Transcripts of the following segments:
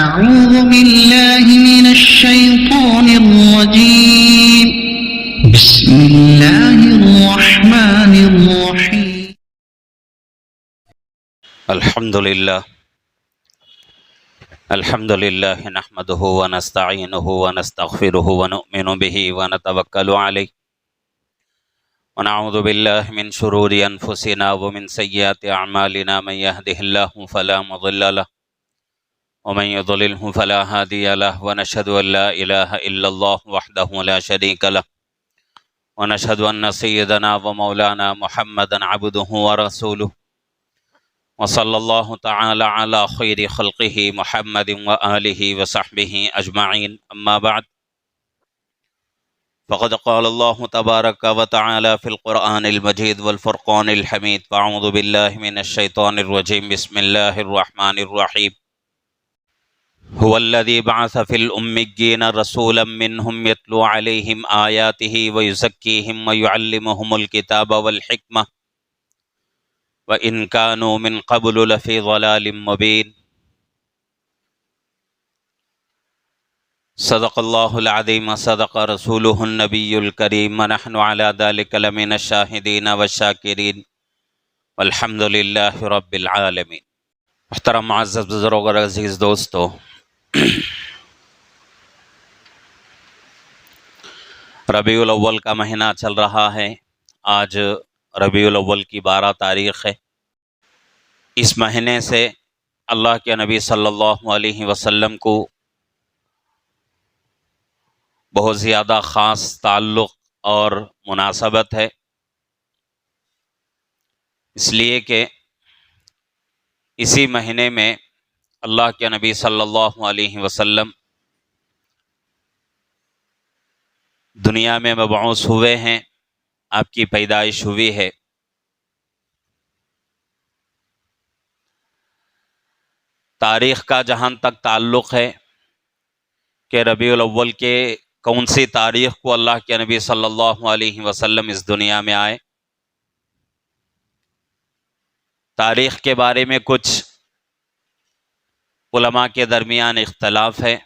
أعوذ بالله من الشيطان الرجيم. بسم الله الرحمن الرحيم. الحمد لله نحمده ونستعينه ونستغفره ونؤمن به ونتوكل عليه ونعوذ بالله من شرور أنفسنا ومن سيئات أعمالنا. من يهده الله فلا مضل له ومن يضلله فلا هادي له ونشهد أن لا إله إلا الله وحده لا شريك له ونشهد أن سيدنا ومولانا محمدا عبده ورسوله وصلى الله تعالى على خير خلقه محمد وآله وصحبه أجمعين. أما بعد فقد قال الله تبارك وتعالى في القرآن المجيد والفرقان الحميد. فأعوذ بالله من الشيطان الرجيم. بسم الله الرحمن الرحيم. هو الذي بعث في الأميين رسولا منهم يتلو عليهم آياته ويزكيهم ويعلمهم الكتاب والحكمة وَإِنْ كَانُوا مِنْ قَبْلُ لَفِي ضَلَالٍ مُبِينٍ. صدق الله العظيم وصدق رسوله النبي الكريم ونحن على ذلك لمن الشاهدين والشاكرين والحمد لله رب العالمين. محترم معزز بزرگ اور عزیز دوستو، ربیع الاول کا مہینہ چل رہا ہے. آج ربیع الاول کی 12 تاریخ ہے. اس مہینے سے اللہ کے نبی صلی اللہ علیہ وسلم کو بہت زیادہ خاص تعلق اور مناسبت ہے، اس لیے کہ اسی مہینے میں اللہ کے نبی صلی اللہ علیہ وسلم دنیا میں مبعوث ہوئے ہیں، آپ کی پیدائش ہوئی ہے. تاریخ کا جہاں تک تعلق ہے کہ ربیع الاول کے کون سی تاریخ کو اللہ کے نبی صلی اللہ علیہ وسلم اس دنیا میں آئے، تاریخ کے بارے میں کچھ علماء کے درمیان اختلاف ہے.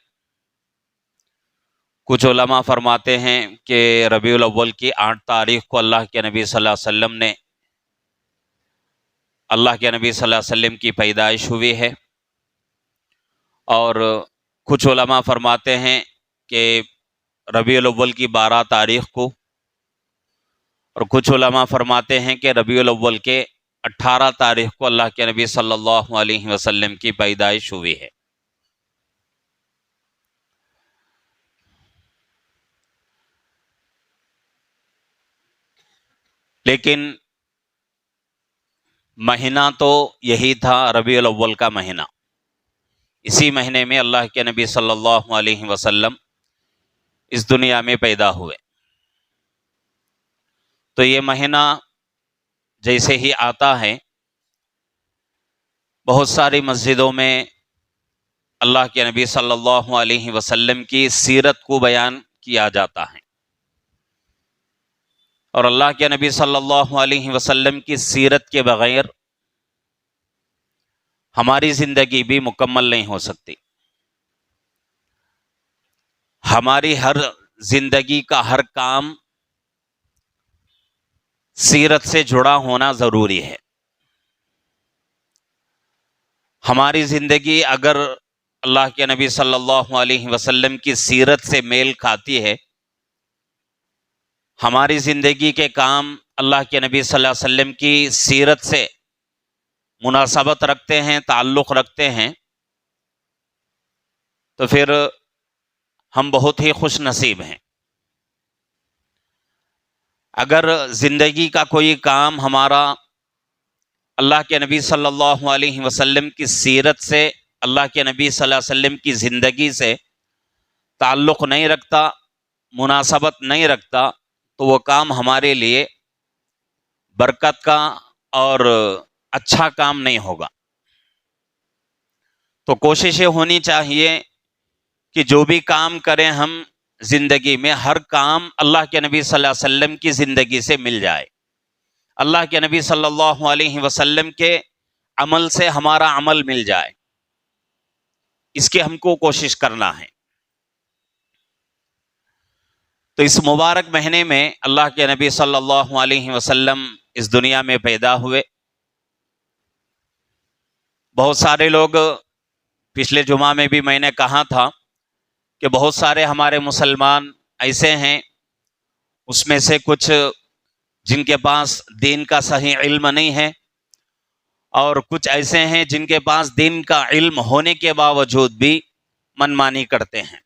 کچھ علماء فرماتے ہیں کہ ربیع الاول کی 8 تاریخ کو اللہ کے نبی صلی اللہ علیہ وسلم کی پیدائش ہوئی ہے، اور کچھ علماء فرماتے ہیں کہ ربیع الاول کی 12 تاریخ کو، اور کچھ علماء فرماتے ہیں کہ ربیع الاول کے 18 تاریخ کو اللہ کے نبی صلی اللہ علیہ وسلم کی پیدائش ہوئی ہے. لیکن مہینہ تو یہی تھا، ربیع الاول کا مہینہ. اسی مہینے میں اللہ کے نبی صلی اللہ علیہ وسلم اس دنیا میں پیدا ہوئے. تو یہ مہینہ جیسے ہی آتا ہے، بہت ساری مسجدوں میں اللہ کے نبی صلی اللہ علیہ وسلم کی سیرت کو بیان کیا جاتا ہے، اور اللہ کے نبی صلی اللہ علیہ وسلم کی سیرت کے بغیر ہماری زندگی بھی مکمل نہیں ہو سکتی. ہماری ہر زندگی کا ہر کام سیرت سے جڑا ہونا ضروری ہے. ہماری زندگی اگر اللہ کے نبی صلی اللہ علیہ وسلم کی سیرت سے میل کھاتی ہے، ہماری زندگی کے کام اللہ کے نبی صلی اللہ علیہ وسلم کی سیرت سے مناسبت رکھتے ہیں، تعلق رکھتے ہیں، تو پھر ہم بہت ہی خوش نصیب ہیں. اگر زندگی کا کوئی کام ہمارا اللہ کے نبی صلی اللہ علیہ وسلم کی سیرت سے، اللہ کے نبی صلی اللہ علیہ وسلم کی زندگی سے تعلق نہیں رکھتا، مناسبت نہیں رکھتا، تو وہ کام ہمارے لیے برکت کا اور اچھا کام نہیں ہوگا. تو کوشش یہ ہونی چاہیے کہ جو بھی کام کریں ہم زندگی میں، ہر کام اللہ کے نبی صلی اللہ علیہ وسلم کی زندگی سے مل جائے. اللہ کے نبی صلی اللہ علیہ وسلم کے عمل سے ہمارا عمل مل جائے. اس کی ہم کو کوشش کرنا ہے۔ تو اس مبارک مہینے میں اللہ کے نبی صلی اللہ علیہ وسلم اس دنیا میں پیدا ہوئے۔ بہت سارے لوگ، پچھلے جمعہ میں بھی میں نے کہا تھا کہ بہت سارے ہمارے مسلمان ایسے ہیں، اس میں سے کچھ جن کے پاس دین کا صحیح علم نہیں ہے، اور کچھ ایسے ہیں جن کے پاس دین کا علم ہونے کے باوجود بھی منمانی کرتے ہیں۔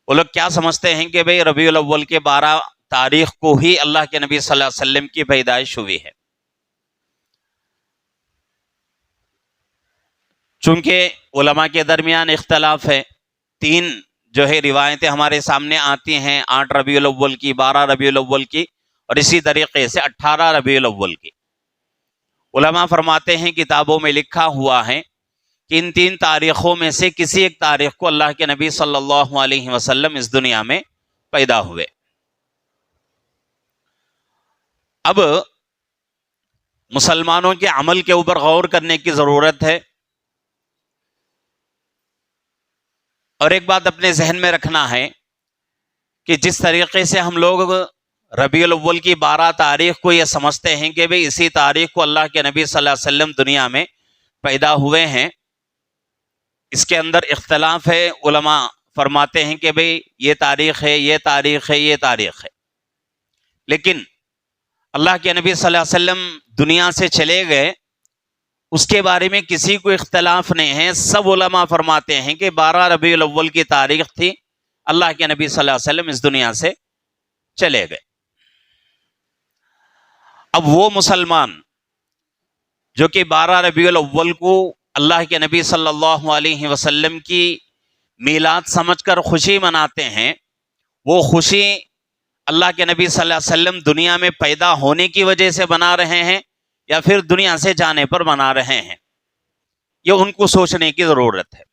وہ لوگ کیا سمجھتے ہیں کہ بھئی ربیع الاول کے 12 تاریخ کو ہی اللہ کے نبی صلی اللہ علیہ وسلم کی پیدائش ہوئی ہے۔ چونکہ علماء کے درمیان اختلاف ہے، 3 جو ہے روایتیں ہمارے سامنے آتی ہیں، 8 ربیع الاول کی، 12 ربیع الاول کی، اور اسی طریقے سے 18 ربیع الاول کی۔ علماء فرماتے ہیں کتابوں میں لکھا ہوا ہے کہ ان 3 تاریخوں میں سے کسی ایک تاریخ کو اللہ کے نبی صلی اللہ علیہ وسلم اس دنیا میں پیدا ہوئے۔ اب مسلمانوں کے عمل کے اوپر غور کرنے کی ضرورت ہے، اور ایک بات اپنے ذہن میں رکھنا ہے کہ جس طریقے سے ہم لوگ ربیع الاول کی 12 تاریخ کو یہ سمجھتے ہیں کہ بھئی اسی تاریخ کو اللہ کے نبی صلی اللہ علیہ وسلم دنیا میں پیدا ہوئے ہیں، اس کے اندر اختلاف ہے۔ علماء فرماتے ہیں کہ بھئی یہ تاریخ ہے، یہ تاریخ ہے، یہ تاریخ ہے، لیکن اللہ کے نبی صلی اللہ علیہ وسلم دنیا سے چلے گئے، اس کے بارے میں کسی کو اختلاف نہیں ہے۔ سب علماء فرماتے ہیں کہ 12 ربیع الاول کی تاریخ تھی، اللہ کے نبی صلی اللہ علیہ وسلم اس دنیا سے چلے گئے۔ اب وہ مسلمان جو کہ 12 ربیع الاول کو اللہ کے نبی صلی اللہ علیہ وسلم کی میلاد سمجھ کر خوشی مناتے ہیں، وہ خوشی اللہ کے نبی صلی اللہ علیہ وسلم دنیا میں پیدا ہونے کی وجہ سے منا رہے ہیں یا پھر دنیا سے جانے پر منا رہے ہیں، یہ ان کو سوچنے کی ضرورت ہے۔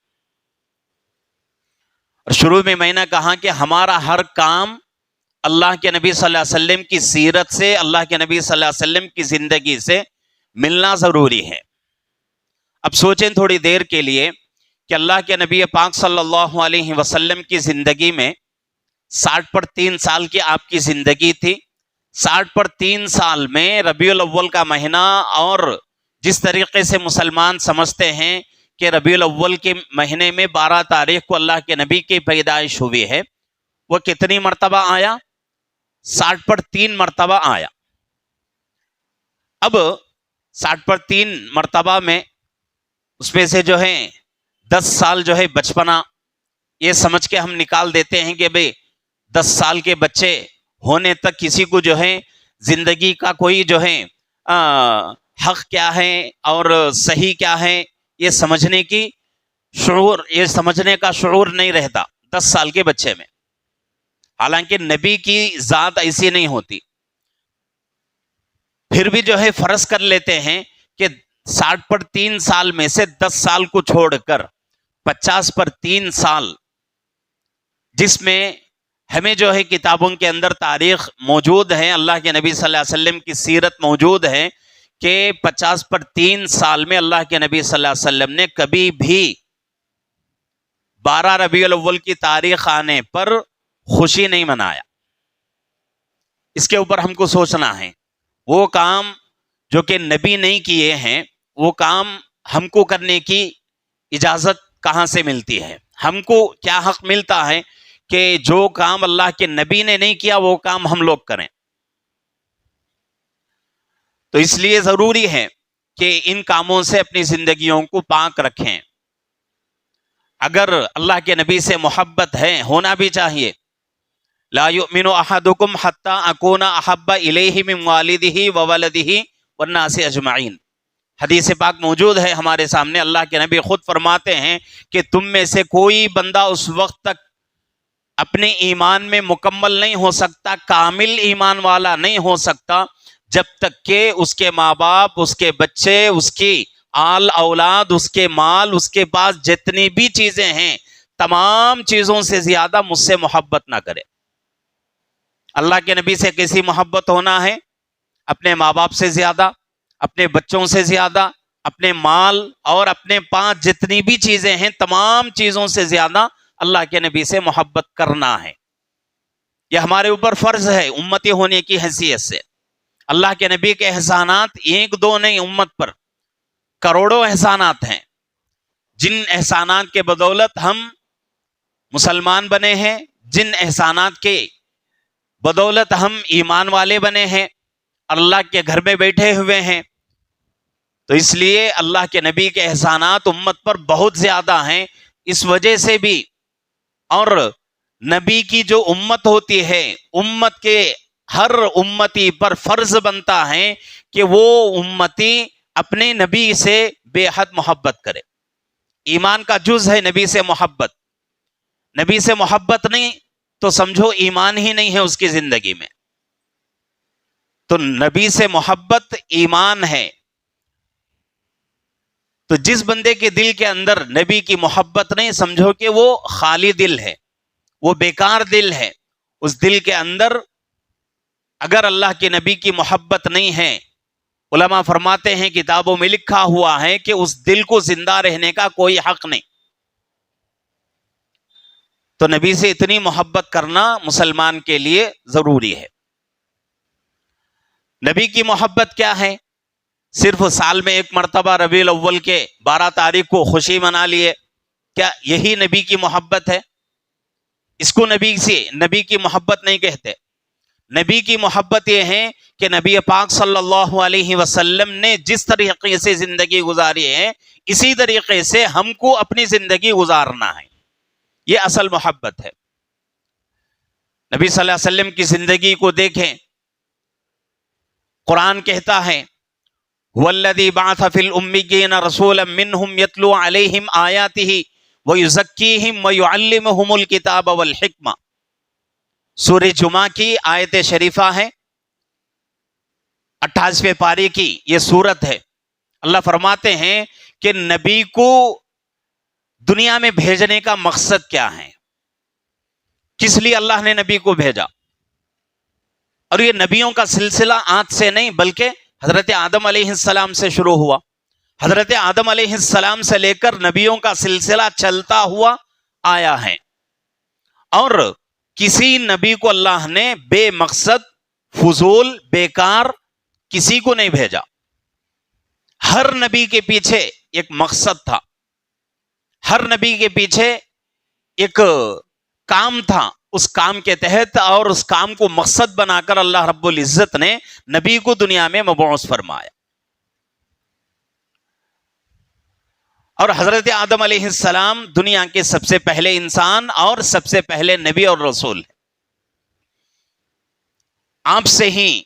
اور شروع میں نے کہا کہ ہمارا ہر کام اللہ کے نبی صلی اللہ علیہ وسلم کی سیرت سے، اللہ کے نبی صلی اللہ علیہ وسلم کی زندگی سے ملنا ضروری ہے۔ اب سوچیں تھوڑی دیر کے لیے کہ اللہ کے نبی پاک صلی اللہ علیہ وسلم کی زندگی میں 60 پر 3 سال کی آپ کی زندگی تھی۔ 60 پر 3 سال میں ربیع الاول کا مہینہ، اور جس طریقے سے مسلمان سمجھتے ہیں کہ ربیع الاول کے مہینے میں 12 تاریخ کو اللہ کے نبی کی پیدائش ہوئی ہے، وہ کتنی مرتبہ آیا؟ 60 پر 3 مرتبہ آیا۔ اب 60 پر 3 مرتبہ میں اس میں سے جو ہے 10 سال جو ہے بچپنا، یہ سمجھ کے ہم نکال دیتے ہیں کہ بھئی 10 سال کے بچے ہونے تک کسی کو جو ہے زندگی کا کوئی جو ہے حق کیا ہے اور صحیح کیا ہے یہ سمجھنے کی شعور، یہ سمجھنے کا شعور نہیں رہتا 10 سال کے بچے میں۔ حالانکہ نبی کی ذات ایسی نہیں ہوتی، پھر بھی جو ہے فرض کر لیتے ہیں کہ 60 پر 3 سال میں سے 10 سال کو چھوڑ کر 50 پر 3 سال، جس میں ہمیں جو ہے کتابوں کے اندر تاریخ موجود ہے، اللہ کے نبی صلی اللہ علیہ وسلم کی سیرت موجود ہے کہ 50 پر 3 سال میں اللہ کے نبی صلی اللہ علیہ وسلم نے کبھی بھی 12 ربیع الاول کی تاریخ آنے پر خوشی نہیں منایا۔ اس کے اوپر ہم کو سوچنا ہے، وہ کام جو کہ نبی نہیں کیے ہیں، وہ کام ہم کو کرنے کی اجازت کہاں سے ملتی ہے؟ ہم کو کیا حق ملتا ہے کہ جو کام اللہ کے نبی نے نہیں کیا وہ کام ہم لوگ کریں؟ تو اس لیے ضروری ہے کہ ان کاموں سے اپنی زندگیوں کو پاک رکھیں۔ اگر اللہ کے نبی سے محبت ہے، ہونا بھی چاہیے، لا یؤمن احدکم حتی اکون احب الیہ من والدہ وولدہ والناس اجمعین، حدیث پاک موجود ہے ہمارے سامنے۔ اللہ کے نبی خود فرماتے ہیں کہ تم میں سے کوئی بندہ اس وقت تک اپنے ایمان میں مکمل نہیں ہو سکتا، کامل ایمان والا نہیں ہو سکتا، جب تک کہ اس کے ماں باپ، اس کے بچے، اس کی آل اولاد، اس کے مال، اس کے پاس جتنی بھی چیزیں ہیں، تمام چیزوں سے زیادہ مجھ سے محبت نہ کرے۔ اللہ کے نبی سے کیسی محبت ہونا ہے؟ اپنے ماں باپ سے زیادہ، اپنے بچوں سے زیادہ، اپنے مال اور اپنے پاس جتنی بھی چیزیں ہیں تمام چیزوں سے زیادہ اللہ کے نبی سے محبت کرنا ہے. یہ ہمارے اوپر فرض ہے امتی ہونے کی حیثیت سے. اللہ کے نبی کے احسانات ایک دو نہیں، امت پر کروڑوں احسانات ہیں، جن احسانات کے بدولت ہم مسلمان بنے ہیں، جن احسانات کے بدولت ہم ایمان والے بنے ہیں، اللہ کے گھر میں بیٹھے ہوئے ہیں. تو اس لیے اللہ کے نبی کے احسانات امت پر بہت زیادہ ہیں. اس وجہ سے بھی اور نبی کی جو امت ہوتی ہے، امت کے ہر امتی پر فرض بنتا ہے کہ وہ امتی اپنے نبی سے بے حد محبت کرے. ایمان کا جز ہے نبی سے محبت. نبی سے محبت نہیں تو سمجھو ایمان ہی نہیں ہے اس کی زندگی میں. تو نبی سے محبت ایمان ہے. تو جس بندے کے دل کے اندر نبی کی محبت نہیں، سمجھو کہ وہ خالی دل ہے، وہ بیکار دل ہے. اس دل کے اندر اگر اللہ کے نبی کی محبت نہیں ہے، علماء فرماتے ہیں کتابوں میں لکھا ہوا ہے کہ اس دل کو زندہ رہنے کا کوئی حق نہیں. تو نبی سے اتنی محبت کرنا مسلمان کے لیے ضروری ہے. نبی کی محبت کیا ہے؟ صرف سال میں ایک مرتبہ ربیع الاول کے 12 تاریخ کو خوشی منا لیے، کیا یہی نبی کی محبت ہے؟ اس کو نبی کی محبت نہیں کہتے. نبی کی محبت یہ ہے کہ نبی پاک صلی اللہ علیہ وسلم نے جس طریقے سے زندگی گزاری ہے اسی طریقے سے ہم کو اپنی زندگی گزارنا ہے. یہ اصل محبت ہے. نبی صلی اللہ علیہ وسلم کی زندگی کو دیکھیں. قرآن کہتا ہے وَالَّذِي بَعَثَ فِي الْأُمِّيِّينَ رَسُولًا مِّنْهُمْ يَتْلُو عَلَيْهِمْ آيَاتِهِ وَيُزَكِّيهِمْ وَيُعَلِّمُهُمُ الْكِتَابَ وَالْحِكْمَةَ. سورہ جمعہ کی آیت شریفہ ہے، 28ویں پاری کی یہ سورت ہے. اللہ فرماتے ہیں کہ نبی کو دنیا میں بھیجنے کا مقصد کیا ہے، کس لیے اللہ نے نبی کو بھیجا. اور یہ نبیوں کا سلسلہ آج سے نہیں بلکہ حضرت آدم علیہ السلام سے شروع ہوا. حضرت آدم علیہ السلام سے لے کر نبیوں کا سلسلہ چلتا ہوا آیا ہے. اور کسی نبی کو اللہ نے بے مقصد، فضول، بیکار کسی کو نہیں بھیجا. ہر نبی کے پیچھے ایک مقصد تھا، ہر نبی کے پیچھے ایک کام تھا. اس کام کے تحت اور اس کام کو مقصد بنا کر اللہ رب العزت نے نبی کو دنیا میں مبعوث فرمایا. اور حضرت آدم علیہ السلام دنیا کے سب سے پہلے انسان اور سب سے پہلے نبی اور رسول ہیں. آپ سے ہی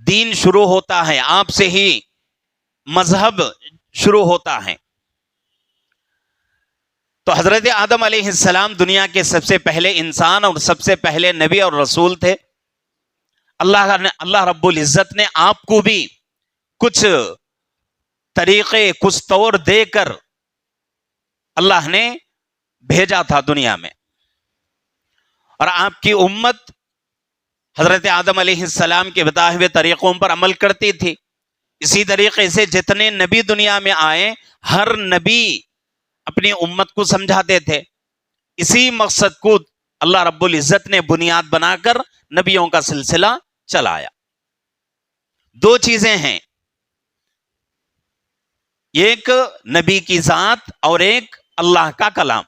دین شروع ہوتا ہے، آپ سے ہی مذہب شروع ہوتا ہے. تو حضرت آدم علیہ السلام دنیا کے سب سے پہلے انسان اور سب سے پہلے نبی اور رسول تھے. اللہ رب العزت نے آپ کو بھی کچھ طریقے، کچھ طور دے کر اللہ نے بھیجا تھا دنیا میں. اور آپ کی امت حضرت آدم علیہ السلام کے بتائے ہوئے طریقوں پر عمل کرتی تھی. اسی طریقے سے جتنے نبی دنیا میں آئے، ہر نبی اپنی امت کو سمجھاتے تھے. اسی مقصد کو اللہ رب العزت نے بنیاد بنا کر نبیوں کا سلسلہ چلایا. دو چیزیں ہیں، ایک نبی کی ذات اور ایک اللہ کا کلام.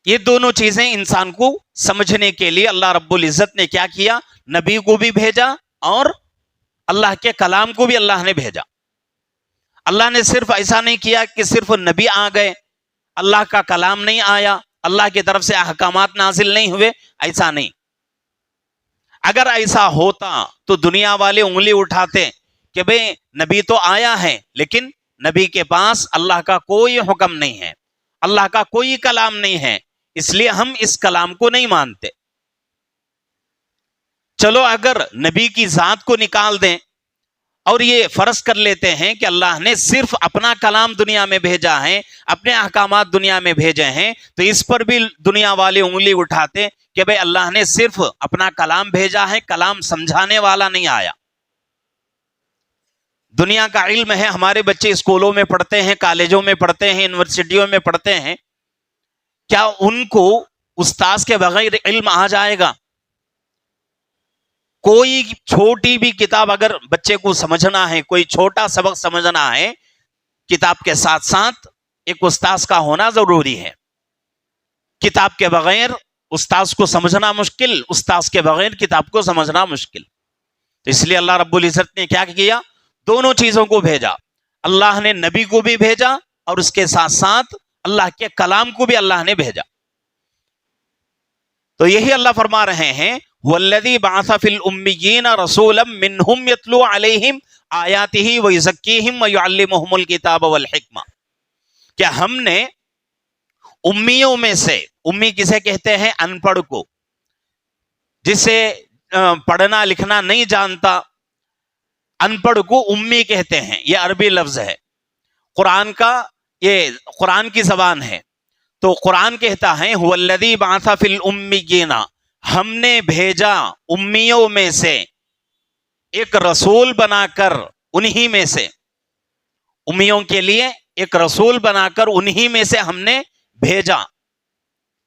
یہ دونوں چیزیں انسان کو سمجھنے کے لیے اللہ رب العزت نے کیا کیا؟ نبی کو بھی بھیجا اور اللہ کے کلام کو بھی اللہ نے بھیجا. اللہ نے صرف ایسا نہیں کیا کہ صرف نبی آ گئے، اللہ کا کلام نہیں آیا، اللہ کی طرف سے احکامات نازل نہیں ہوئے، ایسا نہیں. اگر ایسا ہوتا تو دنیا والے انگلی اٹھاتے کہ بھئی نبی تو آیا ہے لیکن نبی کے پاس اللہ کا کوئی حکم نہیں ہے، اللہ کا کوئی کلام نہیں ہے، اس لیے ہم اس کلام کو نہیں مانتے. چلو اگر نبی کی ذات کو نکال دیں اور یہ فرض کر لیتے ہیں کہ اللہ نے صرف اپنا کلام دنیا میں بھیجا ہے، اپنے احکامات دنیا میں بھیجے ہیں، تو اس پر بھی دنیا والے انگلی اٹھاتے کہ بھئی اللہ نے صرف اپنا کلام بھیجا ہے، کلام سمجھانے والا نہیں آیا. دنیا کا علم ہے، ہمارے بچے اسکولوں میں پڑھتے ہیں، کالجوں میں پڑھتے ہیں، یونیورسٹیوں میں پڑھتے ہیں، کیا ان کو استاذ کے بغیر علم آ جائے گا؟ کوئی چھوٹی بھی کتاب اگر بچے کو سمجھنا ہے، کوئی چھوٹا سبق سمجھنا ہے، کتاب کے ساتھ ساتھ ایک استاذ کا ہونا ضروری ہے۔ کتاب کے بغیر استاذ کو سمجھنا مشکل، استاذ کے بغیر کتاب کو سمجھنا مشکل۔ تو اس لیے اللہ رب العزت نے کیا کیا؟ دونوں چیزوں کو بھیجا۔ اللہ نے نبی کو بھی بھیجا اور اس کے ساتھ ساتھ اللہ کے کلام کو بھی اللہ نے بھیجا۔ تو یہی اللہ فرما رہے ہیں والذی بعث فی الامیین رسولا منہم یتلو علیہم آیاتہ ویزکیہم ویعلمہم الکتاب والحکمہ، کہ ہم نے امیوں میں سے، امی کسے کہتے ہیں؟ ان پڑھ کو، جسے پڑھنا لکھنا نہیں جانتا، ان پڑھ کو امی کہتے ہیں، یہ عربی لفظ ہے، قرآن کا، یہ قرآن کی زبان ہے۔ تو قرآن کہتا ہے والذی بعث فی الامیین، ہم نے بھیجا امیوں میں سے ایک رسول بنا کر، انہی میں سے، امیوں کے لیے ایک رسول بنا کر انہی میں سے ہم نے بھیجا۔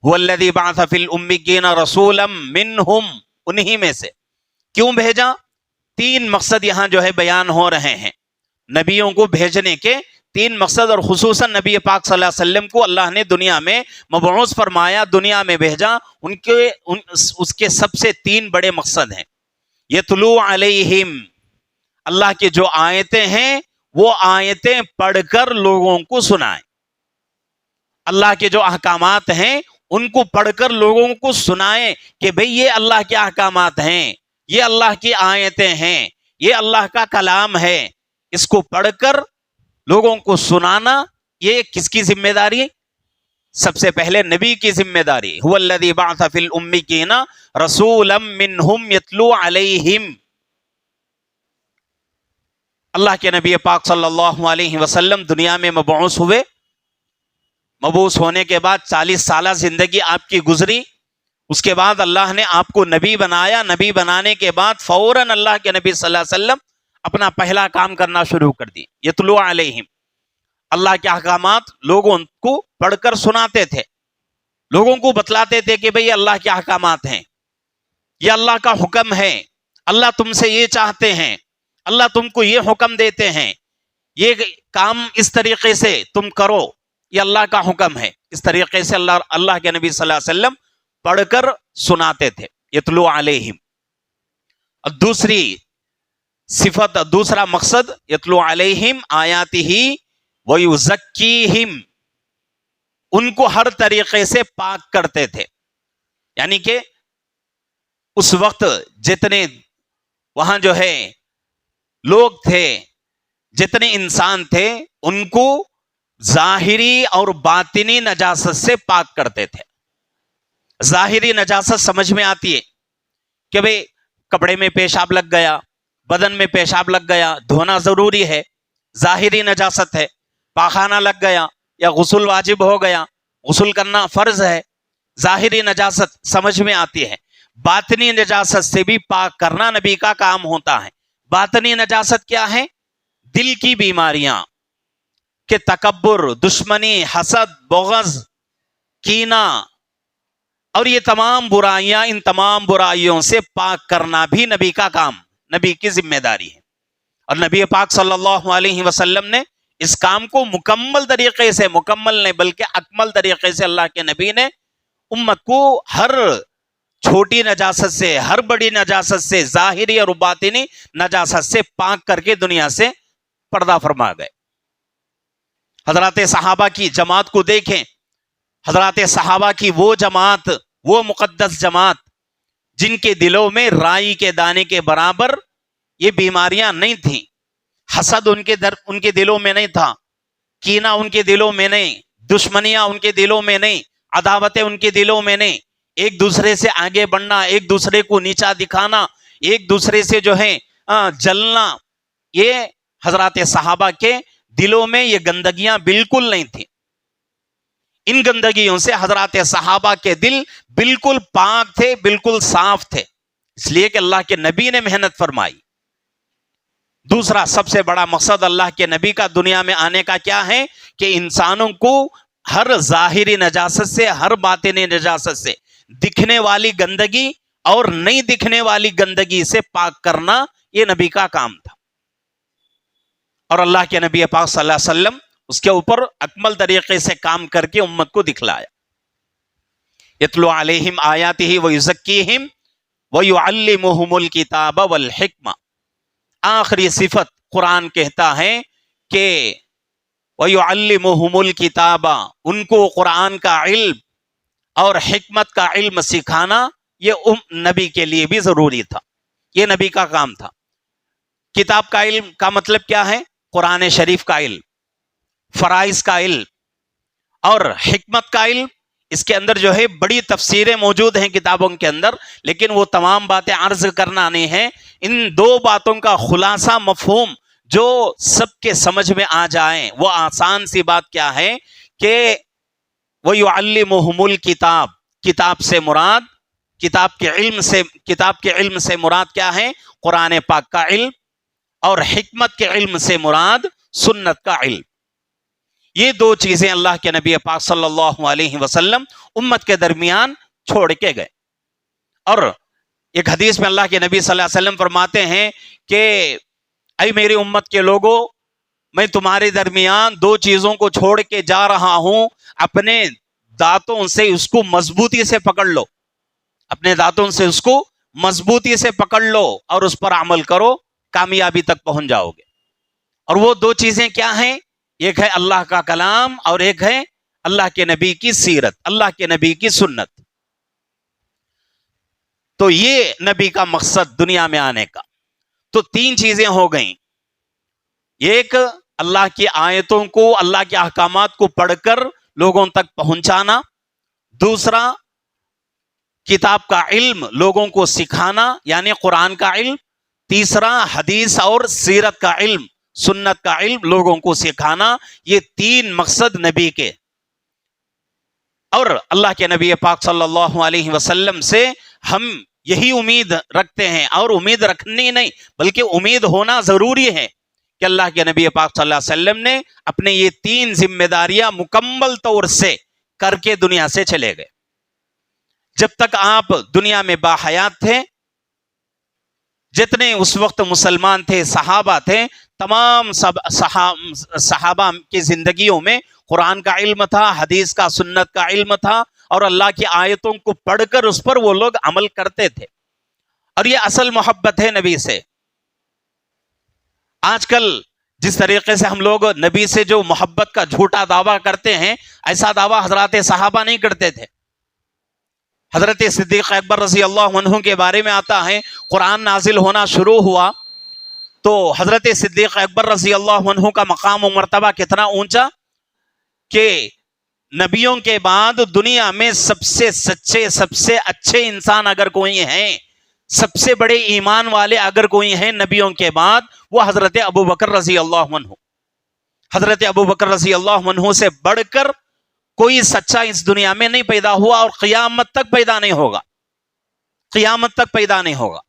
والذی بعث فی الامیین رسولا منہم، انہی میں سے۔ کیوں بھیجا؟ تین مقصد یہاں جو ہے بیان ہو رہے ہیں، نبیوں کو بھیجنے کے تین مقصد، اور خصوصاً نبی پاک صلی اللہ علیہ وسلم کو اللہ نے دنیا میں مبعوث فرمایا، دنیا میں بھیجا، اس کے سب سے تین بڑے مقصد ہیں۔ یتلو علیہم، اللہ کی جو آیتیں ہیں وہ آیتیں پڑھ کر لوگوں کو سنائیں، اللہ کے جو احکامات ہیں ان کو پڑھ کر لوگوں کو سنائیں کہ بھئی یہ اللہ کے احکامات ہیں، یہ اللہ کی آیتیں ہیں، یہ اللہ کا کلام ہے۔ اس کو پڑھ کر لوگوں کو سنانا، یہ کس کی ذمہ داری؟ سب سے پہلے نبی کی ذمہ داری۔ هو الذی بعث فی الامیین رسولا منہم یتلو علیہم، اللہ کے نبی پاک صلی اللہ علیہ وسلم دنیا میں مبعوث ہوئے، مبعوث ہونے کے بعد 40 سالہ زندگی آپ کی گزری، اس کے بعد اللہ نے آپ کو نبی بنایا، نبی بنانے کے بعد فوراً اللہ کے نبی صلی اللہ علیہ وسلم اپنا پہلا کام کرنا شروع کر دی، یتلو علیہم، اللہ کے احکامات لوگوں کو پڑھ کر سناتے تھے، لوگوں کو بتلاتے تھے کہ بھئی اللہ کے احکامات ہیں، یہ اللہ کا حکم ہے، اللہ تم سے یہ چاہتے ہیں، اللہ تم کو یہ حکم دیتے ہیں، یہ کام اس طریقے سے تم کرو، یہ اللہ کا حکم ہے۔ اس طریقے سے اللہ کے نبی صلی اللہ علیہ وسلم پڑھ کر سناتے تھے، یتلو علیہم۔ اور دوسری صفت، دوسرا مقصد، یتلو علیہم آیاتہ ویزکیہم، ان کو ہر طریقے سے پاک کرتے تھے، یعنی کہ اس وقت جتنے وہاں جو ہے لوگ تھے، جتنے انسان تھے، ان کو ظاہری اور باطنی نجاست سے پاک کرتے تھے۔ ظاہری نجاست سمجھ میں آتی ہے کہ بھئی کپڑے میں پیشاب لگ گیا، بدن میں پیشاب لگ گیا، دھونا ضروری ہے، ظاہری نجاست ہے۔ پاخانہ لگ گیا یا غسل واجب ہو گیا، غسل کرنا فرض ہے، ظاہری نجاست سمجھ میں آتی ہے۔ باطنی نجاست سے بھی پاک کرنا نبی کا کام ہوتا ہے۔ باطنی نجاست کیا ہے؟ دل کی بیماریاں، کہ تکبر، دشمنی، حسد، بغض، کینہ اور یہ تمام برائیاں، ان تمام برائیوں سے پاک کرنا بھی نبی کا کام، نبی کی ذمہ داری ہے۔ اور نبی پاک صلی اللہ علیہ وسلم نے اس کام کو مکمل طریقے سے، مکمل نہیں بلکہ اکمل طریقے سے اللہ کے نبی نے امت کو ہر چھوٹی نجاست سے، ہر بڑی نجاست سے، ظاہری اور باطنی نجاست سے پاک کر کے دنیا سے پردہ فرما گئے۔ حضرات صحابہ کی جماعت کو دیکھیں، حضرات صحابہ کی وہ جماعت، وہ مقدس جماعت جن کے دلوں میں رائی کے دانے کے برابر یہ بیماریاں نہیں تھیں، حسد ان کے دلوں میں نہیں تھا، کینہ ان کے دلوں میں نہیں، دشمنیاں ان کے دلوں میں نہیں، عداوتیں ان کے دلوں میں نہیں، ایک دوسرے سے آگے بڑھنا، ایک دوسرے کو نیچا دکھانا، ایک دوسرے سے جو ہے جلنا، یہ حضرات صحابہ کے دلوں میں یہ گندگیاں بالکل نہیں تھیں۔ ان گندگیوں سے حضرات صحابہ کے دل بالکل پاک تھے، بالکل صاف تھے، اس لیے کہ اللہ کے نبی نے محنت فرمائی۔ دوسرا سب سے بڑا مقصد اللہ کے نبی کا دنیا میں آنے کا کیا ہے کہ انسانوں کو ہر ظاہری نجاست سے، ہر باطنی نجاست سے، دکھنے والی گندگی اور نہیں دکھنے والی گندگی سے پاک کرنا، یہ نبی کا کام تھا۔ اور اللہ کے نبی پاک صلی اللہ علیہ وسلم اس کے اوپر اکمل طریقے سے کام کر کے امت کو دکھلایا۔ یتلو علیہم آیاتہ ویزکیہم ویعلمہم الکتاب والحکمہ، آخری صفت قرآن کہتا ہے کہ وَيُعَلِّمُهُمُ الْكِتَابَ، ان کو قرآن کا علم اور حکمت کا علم سکھانا یہ نبی کے لیے بھی ضروری تھا، یہ نبی کا کام تھا۔ کتاب کا علم کا مطلب کیا ہے؟ قرآن شریف کا علم، فرائض کا علم اور حکمت کا علم۔ اس کے اندر جو ہے بڑی تفسیریں موجود ہیں کتابوں کے اندر، لیکن وہ تمام باتیں عرض کرنا نہیں ہے۔ ان دو باتوں کا خلاصہ مفہوم جو سب کے سمجھ میں آ جائیں، وہ آسان سی بات کیا ہے کہ وَيُعَلِّمُهُمُ الْكِتَاب، کتاب سے مراد، کتاب کے علم سے مراد کیا ہے؟ قرآن پاک کا علم، اور حکمت کے علم سے مراد سنت کا علم۔ یہ دو چیزیں اللہ کے نبی پاک صلی اللہ علیہ وسلم امت کے درمیان چھوڑ کے گئے۔ اور ایک حدیث میں اللہ کے نبی صلی اللہ علیہ وسلم فرماتے ہیں کہ اے میری امت کے لوگوں، میں تمہارے درمیان دو چیزوں کو چھوڑ کے جا رہا ہوں، اپنے دانتوں سے اس کو مضبوطی سے پکڑ لو، اپنے دانتوں سے اس کو مضبوطی سے پکڑ لو اور اس پر عمل کرو، کامیابی تک پہنچ جاؤ گے۔ اور وہ دو چیزیں کیا ہیں؟ ایک ہے اللہ کا کلام اور ایک ہے اللہ کے نبی کی سیرت، اللہ کے نبی کی سنت۔ تو یہ نبی کا مقصد دنیا میں آنے کا۔ تو تین چیزیں ہو گئیں، ایک اللہ کی آیتوں کو، اللہ کے احکامات کو پڑھ کر لوگوں تک پہنچانا، دوسرا کتاب کا علم لوگوں کو سکھانا یعنی قرآن کا علم، تیسرا حدیث اور سیرت کا علم، سنت کا علم لوگوں کو سکھانا۔ یہ تین مقصد نبی کے، اور اللہ کے نبی پاک صلی اللہ علیہ وسلم سے ہم یہی امید رکھتے ہیں، اور امید رکھنی نہیں بلکہ امید ہونا ضروری ہے کہ اللہ کے نبی پاک صلی اللہ علیہ وسلم نے اپنے یہ تین ذمہ داریاں مکمل طور سے کر کے دنیا سے چلے گئے۔ جب تک آپ دنیا میں باحیات تھے، جتنے اس وقت مسلمان تھے، صحابہ تھے، تمام صحابہ کی زندگیوں میں قرآن کا علم تھا، حدیث کا، سنت کا علم تھا، اور اللہ کی آیتوں کو پڑھ کر اس پر وہ لوگ عمل کرتے تھے، اور یہ اصل محبت ہے نبی سے۔ آج کل جس طریقے سے ہم لوگ نبی سے جو محبت کا جھوٹا دعویٰ کرتے ہیں، ایسا دعویٰ حضرات صحابہ نہیں کرتے تھے۔ حضرت صدیق اکبر رضی اللہ عنہ کے بارے میں آتا ہے، قرآن نازل ہونا شروع ہوا تو حضرت صدیق اکبر رضی اللہ عنہ کا مقام و مرتبہ کتنا اونچا کہ نبیوں کے بعد دنیا میں سب سے سچے، سب سے اچھے انسان اگر کوئی ہیں، سب سے بڑے ایمان والے اگر کوئی ہیں نبیوں کے بعد، وہ حضرت ابو بکر رضی اللہ عنہ۔ حضرت ابو بکر رضی اللہ عنہ سے بڑھ کر کوئی سچا اس دنیا میں نہیں پیدا ہوا، اور قیامت تک پیدا نہیں ہوگا، قیامت تک پیدا نہیں ہوگا۔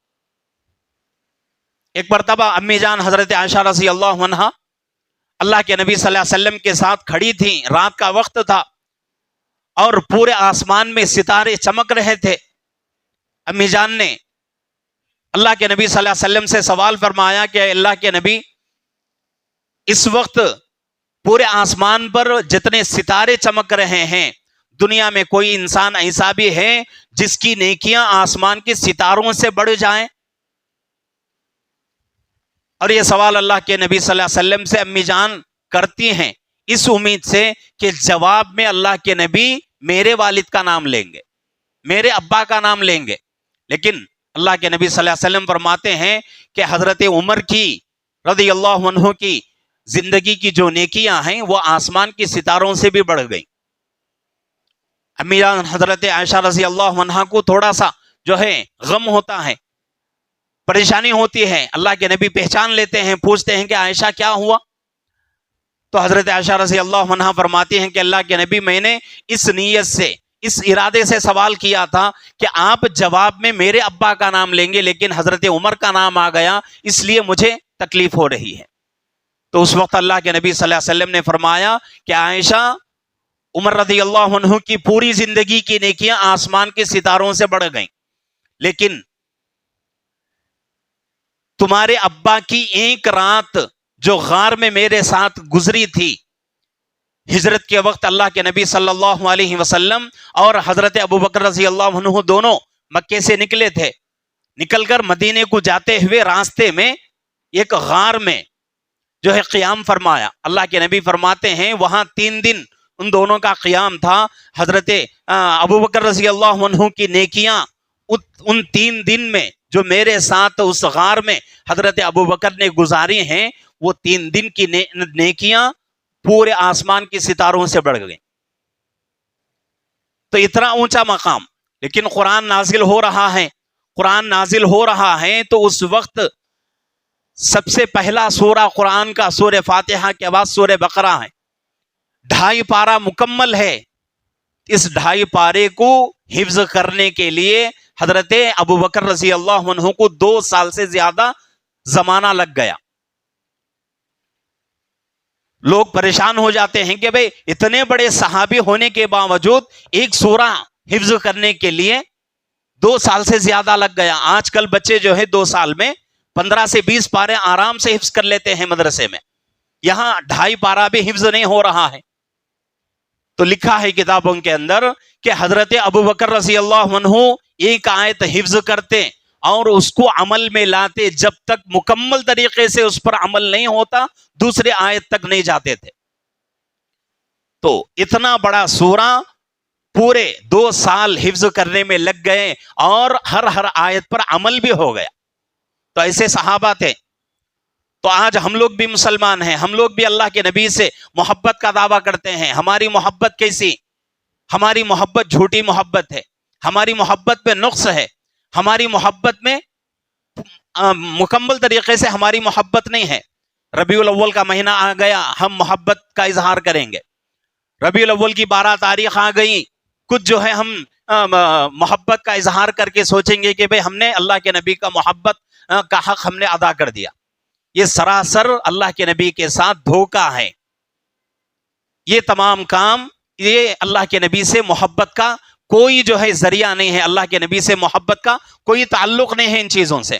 ایک مرتبہ امی جان حضرت عائشہ رضی اللہ عنہا اللہ کے نبی صلی اللہ علیہ وسلم کے ساتھ کھڑی تھیں، رات کا وقت تھا اور پورے آسمان میں ستارے چمک رہے تھے۔ امی جان نے اللہ کے نبی صلی اللہ علیہ وسلم سے سوال فرمایا کہ اللہ کے نبی، اس وقت پورے آسمان پر جتنے ستارے چمک رہے ہیں، دنیا میں کوئی انسان ایسا بھی ہے جس کی نیکیاں آسمان کے ستاروں سے بڑھ جائیں؟ اور یہ سوال اللہ کے نبی صلی اللہ علیہ وسلم سے امی جان کرتی ہیں اس امید سے کہ جواب میں اللہ کے نبی میرے والد کا نام لیں گے، میرے ابا کا نام لیں گے۔ لیکن اللہ کے نبی صلی اللہ علیہ وسلم فرماتے ہیں کہ حضرت عمر کی رضی اللہ عنہ کی زندگی کی جو نیکیاں ہیں وہ آسمان کی ستاروں سے بھی بڑھ گئیں۔ امی جان حضرت عائشہ رضی اللہ عنہ کو تھوڑا سا جو ہے غم ہوتا ہے، پریشانی ہوتی ہے۔ اللہ کے نبی پہچان لیتے ہیں، پوچھتے ہیں کہ عائشہ کیا ہوا؟ تو حضرت عائشہ رضی اللہ عنہ فرماتی ہیں کہ اللہ کے نبی، میں نے اس نیت سے، اس ارادے سے سوال کیا تھا کہ آپ جواب میں میرے ابا کا نام لیں گے، لیکن حضرت عمر کا نام آ گیا، اس لیے مجھے تکلیف ہو رہی ہے۔ تو اس وقت اللہ کے نبی صلی اللہ علیہ وسلم نے فرمایا کہ عائشہ، عمر رضی اللہ عنہ کی پوری زندگی کی نیکیاں آسمان کے ستاروں سے بڑھ گئیں، لیکن تمہارے ابا کی ایک رات جو غار میں میرے ساتھ گزری تھی، ہجرت کے وقت اللہ کے نبی صلی اللہ علیہ وسلم اور حضرت ابوبکر رضی اللہ عنہ دونوں مکے سے نکلے تھے، نکل کر مدینے کو جاتے ہوئے راستے میں ایک غار میں جو ہے قیام فرمایا۔ اللہ کے نبی فرماتے ہیں وہاں 3 دن ان دونوں کا قیام تھا۔ حضرت ابوبکر رضی اللہ عنہ کی نیکیاں ان 3 دن میں جو میرے ساتھ اس غار میں حضرت ابوبکر نے گزاری ہیں، وہ 3 دن کی نیکیاں پورے آسمان کے ستاروں سے بڑھ گئیں۔ تو اتنا اونچا مقام، لیکن قرآن نازل ہو رہا ہے، قرآن نازل ہو رہا ہے تو اس وقت سب سے پہلا سورہ قرآن کا سورہ فاتحہ کے بعد سورہ بقرہ ہے، 2.5 پارہ مکمل ہے۔ اس 2.5 پارے کو حفظ کرنے کے لیے حضرت ابوبکر رضی اللہ عنہ کو 2 سال سے زیادہ زمانہ لگ گیا۔ لوگ پریشان ہو جاتے ہیں کہ بھئی اتنے بڑے صحابی ہونے کے باوجود ایک سورہ حفظ کرنے کے لیے 2 سال سے زیادہ لگ گیا۔ آج کل بچے جو ہے 2 سال میں 15 سے 20 پارے آرام سے حفظ کر لیتے ہیں مدرسے میں، یہاں 2.5 پارہ بھی حفظ نہیں ہو رہا ہے۔ تو لکھا ہے کتابوں کے اندر کہ حضرت ابوبکر رضی اللہ عنہ ایک آیت حفظ کرتے اور اس کو عمل میں لاتے، جب تک مکمل طریقے سے اس پر عمل نہیں ہوتا دوسرے آیت تک نہیں جاتے تھے۔ تو اتنا بڑا سورہ پورے 2 سال حفظ کرنے میں لگ گئے اور ہر آیت پر عمل بھی ہو گیا۔ تو ایسے صحابہ تھے۔ تو آج ہم لوگ بھی مسلمان ہیں، ہم لوگ بھی اللہ کے نبی سے محبت کا دعویٰ کرتے ہیں۔ ہماری محبت کیسی؟ ہماری محبت جھوٹی محبت ہے، ہماری محبت میں نقص ہے، ہماری محبت میں مکمل طریقے سے ہماری محبت نہیں ہے۔ ربیع الاول کا مہینہ آ گیا، ہم محبت کا اظہار کریں گے۔ ربیع الاول کی 12 تاریخ آ گئی، کچھ جو ہے ہم محبت کا اظہار کر کے سوچیں گے کہ بھئی ہم نے اللہ کے نبی کا محبت کا حق ہم نے ادا کر دیا۔ یہ سراسر اللہ کے نبی کے ساتھ دھوکہ ہے۔ یہ تمام کام یہ اللہ کے نبی سے محبت کا کوئی جو ہے ذریعہ نہیں ہے، اللہ کے نبی سے محبت کا کوئی تعلق نہیں ہے ان چیزوں سے۔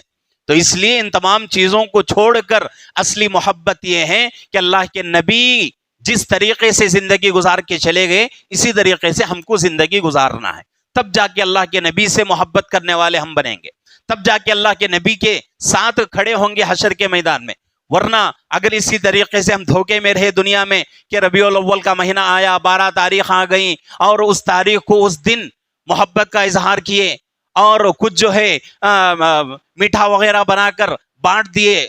تو اس لیے ان تمام چیزوں کو چھوڑ کر اصلی محبت یہ ہے کہ اللہ کے نبی جس طریقے سے زندگی گزار کے چلے گئے اسی طریقے سے ہم کو زندگی گزارنا ہے، تب جا کے اللہ کے نبی سے محبت کرنے والے ہم بنیں گے، تب جا کے اللہ کے نبی کے ساتھ کھڑے ہوں گے حشر کے میدان میں۔ ورنہ اگر اسی طریقے سے ہم دھوکے میں رہے دنیا میں کہ ربیع الاول کا مہینہ آیا، 12 تاریخ آ گئی اور اس تاریخ کو اس دن محبت کا اظہار کیے اور کچھ جو ہے میٹھا وغیرہ بنا کر بانٹ دیے،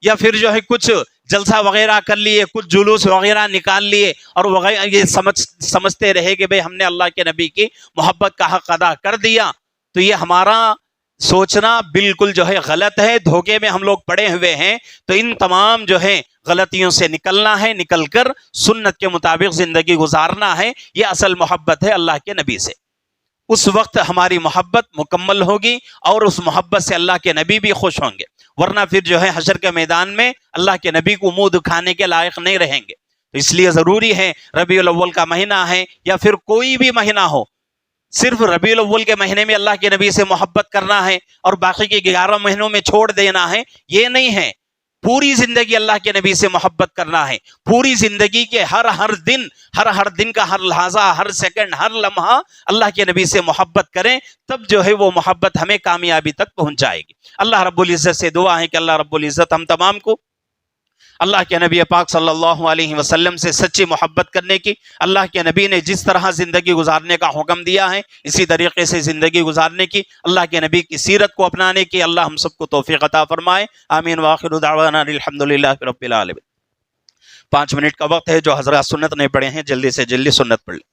یا پھر جو ہے کچھ جلسہ وغیرہ کر لیے، کچھ جلوس وغیرہ نکال لیے اور وغیرہ، یہ سمجھتے رہے کہ بھئی ہم نے اللہ کے نبی کی محبت کا حق ادا کر دیا، تو یہ ہمارا سوچنا بالکل جو ہے غلط ہے، دھوکے میں ہم لوگ پڑے ہوئے ہیں۔ تو ان تمام جو ہے غلطیوں سے نکلنا ہے، نکل کر سنت کے مطابق زندگی گزارنا ہے، یہ اصل محبت ہے اللہ کے نبی سے۔ اس وقت ہماری محبت مکمل ہوگی اور اس محبت سے اللہ کے نبی بھی خوش ہوں گے، ورنہ پھر جو ہے حشر کے میدان میں اللہ کے نبی کو منہ دکھانے کے لائق نہیں رہیں گے۔ تو اس لیے ضروری ہے ربیع الاول کا مہینہ ہے یا پھر کوئی بھی مہینہ ہو، صرف ربیع الاول کے مہینے میں اللہ کے نبی سے محبت کرنا ہے اور باقی کے 11 مہینوں میں چھوڑ دینا ہے، یہ نہیں ہے۔ پوری زندگی اللہ کے نبی سے محبت کرنا ہے، پوری زندگی کے ہر دن کا ہر لحظہ، ہر سیکنڈ، ہر لمحہ اللہ کے نبی سے محبت کریں، تب جو ہے وہ محبت ہمیں کامیابی تک پہنچ جائے گی۔ اللہ رب العزت سے دعا ہے کہ اللہ رب العزت ہم تمام کو اللہ کے نبی پاک صلی اللہ علیہ وسلم سے سچی محبت کرنے کی، اللہ کے نبی نے جس طرح زندگی گزارنے کا حکم دیا ہے اسی طریقے سے زندگی گزارنے کی، اللہ کے نبی کی سیرت کو اپنانے کی اللہ ہم سب کو توفیق عطا فرمائے۔ آمین وآخر دعوانا الحمدللہ رب العالمین۔ 5 منٹ کا وقت ہے، جو حضرات سنت نہیں پڑھے ہیں جلدی سے جلدی سنت پڑھ لیں۔